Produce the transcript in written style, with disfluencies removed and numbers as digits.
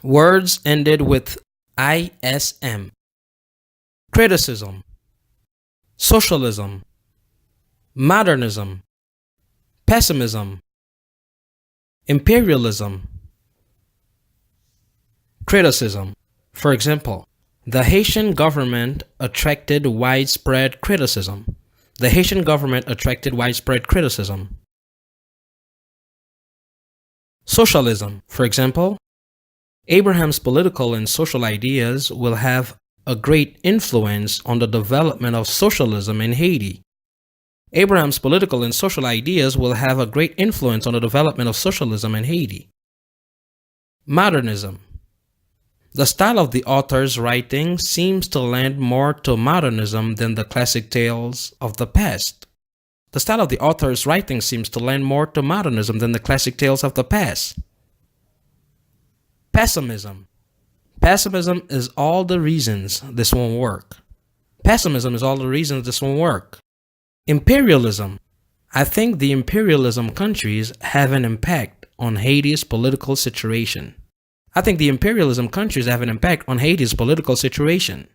Words ended with ISM. Criticism, socialism, modernism, pessimism, imperialism. Criticism. For example, the Haitian government attracted widespread criticism. The Haitian government attracted widespread criticism. Socialism. For example, Abraham's political and social ideas will have a great influence on the development of socialism in Haiti. Abraham's political and social ideas will have a great influence on the development of socialism in Haiti. Modernism. The style of the author's writing seems to lend more to modernism than the classic tales of the past. The style of the author's writing seems to lend more to modernism than the classic tales of the past. Pessimism. Pessimism is all the reasons this won't work. Pessimism is all the reasons this won't work. Imperialism. I think the imperialism countries have an impact on Haiti's political situation. I think the imperialism countries have an impact on Haiti's political situation.